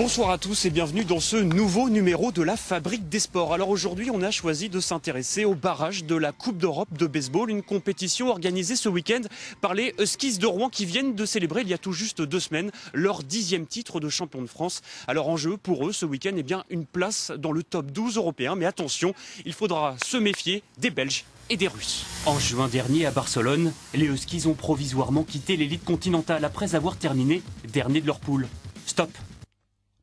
Bonsoir à tous et bienvenue dans ce nouveau numéro de la Fabrique des Sports. Alors aujourd'hui, on a choisi de s'intéresser au barrage de la Coupe d'Europe de baseball, une compétition organisée ce week-end par les Huskies de Rouen qui viennent de célébrer il y a tout juste 2 semaines leur 10e titre de champion de France. Alors en jeu pour eux ce week-end, une place dans le top 12 européen. Mais attention, il faudra se méfier des Belges et des Russes. En juin dernier à Barcelone, les Huskies ont provisoirement quitté l'élite continentale après avoir terminé dernier de leur poule. Stop!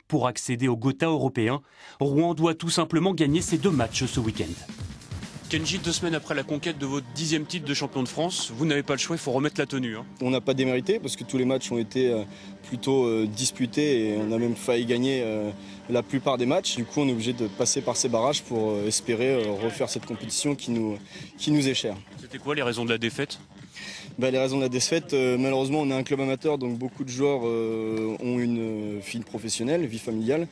Pour accéder au Gotha européen, Rouen doit tout simplement gagner ses 2 matchs ce week-end. Kenji, 2 semaines après la conquête de votre 10e titre de champion de France, vous n'avez pas le choix, il faut remettre la tenue. On n'a pas démérité parce que tous les matchs ont été plutôt disputés et on a même failli gagner la plupart des matchs. Du coup, on est obligé de passer par ces barrages pour espérer refaire cette compétition qui nous est chère. C'était quoi les raisons de la défaite ? Les raisons de la défaite, malheureusement on est un club amateur, donc beaucoup de joueurs ont une vie professionnelle, vie familiale.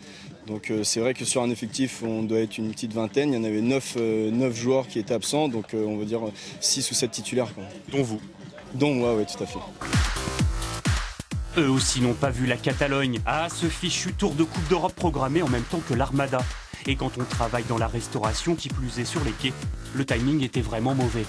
Donc c'est vrai que sur un effectif on doit être une petite vingtaine, il y en avait 9 joueurs qui étaient absents, donc on va dire 6 ou 7 titulaires. Dont vous ? Dont moi, oui, tout à fait. Eux aussi n'ont pas vu la Catalogne. Ah, ce fichu tour de Coupe d'Europe programmé en même temps que l'Armada. Et quand on travaille dans la restauration, qui plus est sur les quais, le timing était vraiment mauvais.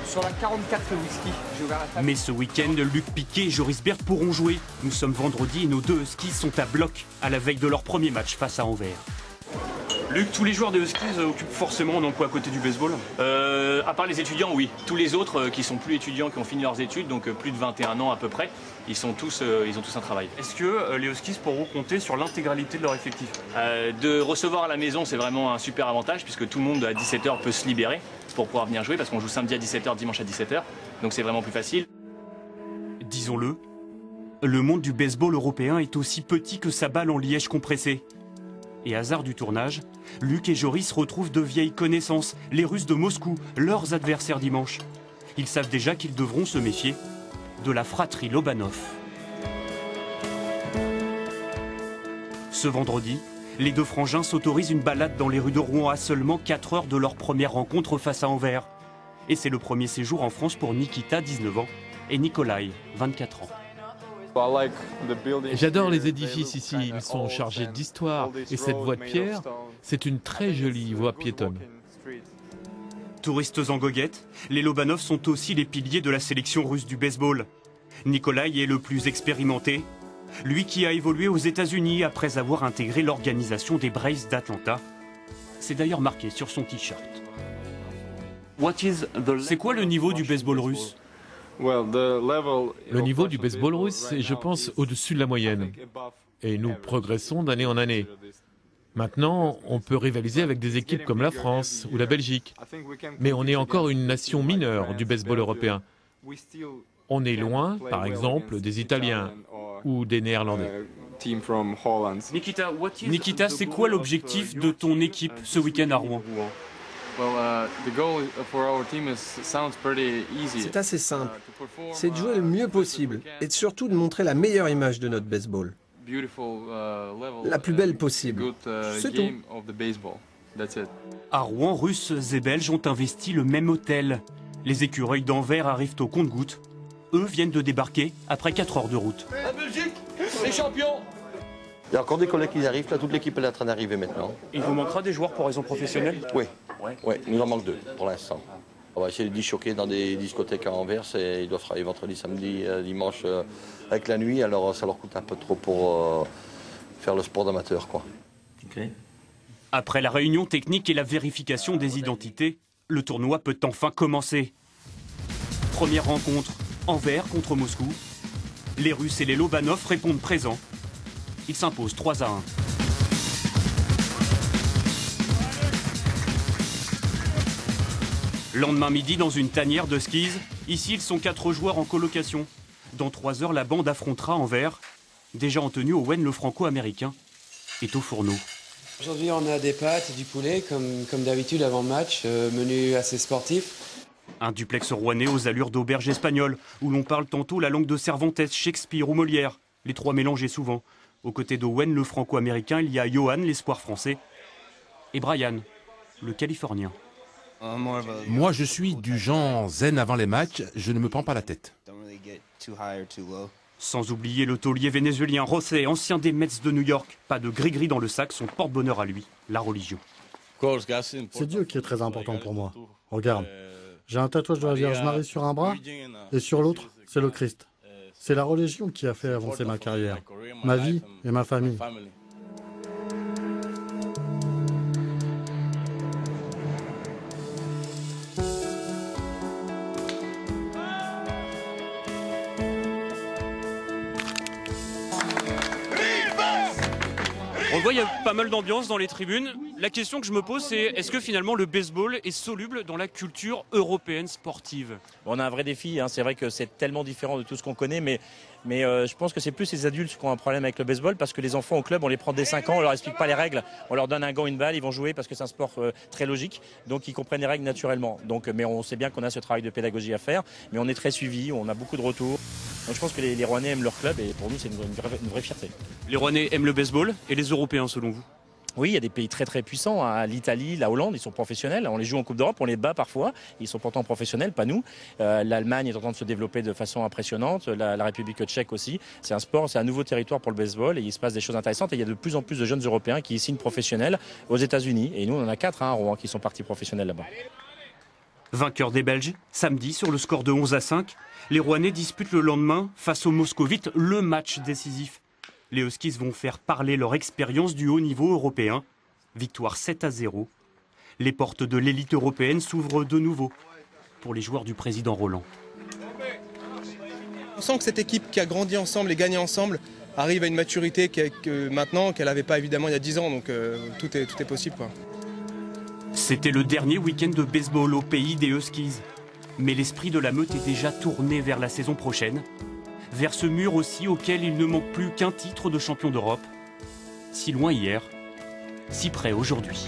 Sur la 44 whisky, j'ai ouvert la table. Mais ce week-end, Luc Piquet et Joris Bert pourront jouer. Nous sommes vendredi et nos 2 Huskies sont à bloc à la veille de leur premier match face à Anvers. Luc, tous les joueurs des Huskies occupent forcément un emploi à côté du baseball ? À part les étudiants, oui. Tous les autres qui sont plus étudiants, qui ont fini leurs études, donc plus de 21 ans à peu près, ils ont tous un travail. Est-ce que les Huskies pourront compter sur l'intégralité de leur effectif ? De recevoir à la maison, c'est vraiment un super avantage puisque tout le monde à 17h peut se libérer pour pouvoir venir jouer parce qu'on joue samedi à 17h, dimanche à 17h, donc c'est vraiment plus facile. Disons-le, le monde du baseball européen est aussi petit que sa balle en liège compressé. Et hasard du tournage, Luc et Joris retrouvent de vieilles connaissances, les Russes de Moscou, leurs adversaires dimanche. Ils savent déjà qu'ils devront se méfier de la fratrie Lobanov. Ce vendredi, les 2 frangins s'autorisent une balade dans les rues de Rouen à seulement 4 heures de leur première rencontre face à Anvers. Et c'est le premier séjour en France pour Nikita, 19 ans, et Nikolai, 24 ans. J'adore les édifices ici, ils sont chargés d'histoire. Et cette voie de pierre, c'est une très jolie voie piétonne. Touristes en goguette, les Lobanov sont aussi les piliers de la sélection russe du baseball. Nikolai est le plus expérimenté, lui qui a évolué aux États-Unis après avoir intégré l'organisation des Braves d'Atlanta. C'est d'ailleurs marqué sur son t-shirt. C'est quoi le niveau du baseball russe ? Le niveau du baseball russe est, je pense, au-dessus de la moyenne. Et nous progressons d'année en année. Maintenant, on peut rivaliser avec des équipes comme la France ou la Belgique. Mais on est encore une nation mineure du baseball européen. On est loin, par exemple, des Italiens ou des Néerlandais. Nikita, c'est quoi l'objectif de ton équipe ce week-end à Rouen ? C'est assez simple. C'est de jouer le mieux possible et surtout de montrer la meilleure image de notre baseball. La plus belle possible. C'est tout. À Rouen, Russes et Belges ont investi le même hôtel. Les écureuils d'Anvers arrivent au compte-gouttes. Eux viennent de débarquer après 4 heures de route. La Belgique, les champions! Il y a encore des collègues qui arrivent, là toute l'équipe est en train d'arriver maintenant. Il vous manquera des joueurs pour raison professionnelle ? Oui, il nous en manque 2 pour l'instant. On va essayer de disjockey dans des discothèques à Anvers et ils doivent travailler vendredi, samedi, dimanche avec la nuit, alors ça leur coûte un peu trop pour faire le sport d'amateur, quoi. Okay. Après la réunion technique et la vérification des identités, le tournoi peut enfin commencer. Première rencontre, Anvers contre Moscou. Les Russes et les Lobanov répondent présents. Ils s'imposent 3-1. Lendemain midi, dans une tanière de skis, ici ils sont 4 joueurs en colocation. Dans 3 heures, la bande affrontera Anvers. Déjà en tenue, Owen, le franco-américain, est au fourneau. Aujourd'hui, on a des pâtes et du poulet, comme d'habitude avant le match, menu assez sportif. Un duplex rouennais aux allures d'auberge espagnole, où l'on parle tantôt la langue de Cervantes, Shakespeare ou Molière, les 3 mélangés souvent. Aux côtés d'Owen, le franco-américain, il y a Johan, l'espoir français, et Brian, le californien. Moi, je suis du genre zen avant les matchs, je ne me prends pas la tête. Sans oublier le taulier vénézuélien José, ancien des Mets de New York. Pas de gris-gris dans le sac, son porte-bonheur à lui, la religion. C'est Dieu qui est très important pour moi. Regarde, j'ai un tatouage de la Vierge Marie sur un bras et sur l'autre, c'est le Christ. C'est la religion qui a fait avancer ma carrière, ma vie et ma famille. On voit, il y a pas mal d'ambiance dans les tribunes. La question que je me pose, c'est est-ce que finalement le baseball est soluble dans la culture européenne sportive? On a un vrai défi, hein. C'est vrai que c'est tellement différent de tout ce qu'on connaît, mais je pense que c'est plus les adultes qui ont un problème avec le baseball parce que les enfants au club, on les prend dès 5 ans, on leur explique pas les règles, on leur donne un gant, une balle, ils vont jouer parce que c'est un sport très logique, donc ils comprennent les règles naturellement. Mais on sait bien qu'on a ce travail de pédagogie à faire, mais on est très suivi, on a beaucoup de retours. Donc je pense que les Rouennais aiment leur club et pour nous c'est une vraie fierté. Les Rouennais aiment le baseball et les Européens selon vous? Oui, il y a des pays très très puissants, hein. L'Italie, la Hollande, ils sont professionnels. On les joue en Coupe d'Europe, on les bat parfois. Ils sont pourtant professionnels, pas nous. L'Allemagne est en train de se développer de façon impressionnante. La République tchèque aussi. C'est un sport, c'est un nouveau territoire pour le baseball et il se passe des choses intéressantes. Et il y a de plus en plus de jeunes Européens qui signent professionnels aux États-Unis. Et nous, on en a 4 à Rouen qui sont partis professionnels là-bas. Vainqueur des Belges, samedi sur le score de 11-5, les Rouennais disputent le lendemain face aux Moscovites le match décisif. Les Huskies vont faire parler leur expérience du haut niveau européen. Victoire 7-0. Les portes de l'élite européenne s'ouvrent de nouveau pour les joueurs du président Roland. On sent que cette équipe qui a grandi ensemble et gagné ensemble arrive à une maturité maintenant qu'elle n'avait pas évidemment il y a 10 ans. Donc tout est possible, quoi. C'était le dernier week-end de baseball au pays des Huskies. Mais l'esprit de la meute est déjà tourné vers la saison prochaine. Vers ce mur aussi auquel il ne manque plus qu'un titre de champion d'Europe. Si loin hier, si près aujourd'hui.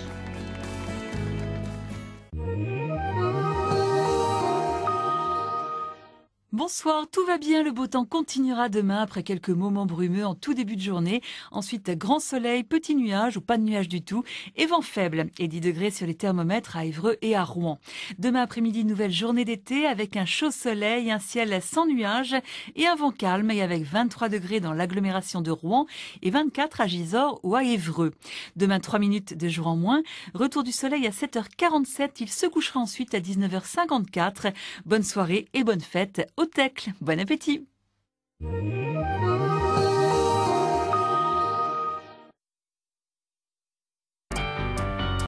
Bonsoir, tout va bien, le beau temps continuera demain après quelques moments brumeux en tout début de journée. Ensuite, grand soleil, petits nuages ou pas de nuages du tout et vent faible et 10 degrés sur les thermomètres à Évreux et à Rouen. Demain après-midi, nouvelle journée d'été avec un chaud soleil, un ciel sans nuages et un vent calme et avec 23 degrés dans l'agglomération de Rouen et 24 à Gisors ou à Évreux. Demain, 3 minutes de jour en moins. Retour du soleil à 7h47. Il se couchera ensuite à 19h54. Bonne soirée et bonne fête au Tecle. Bon appétit!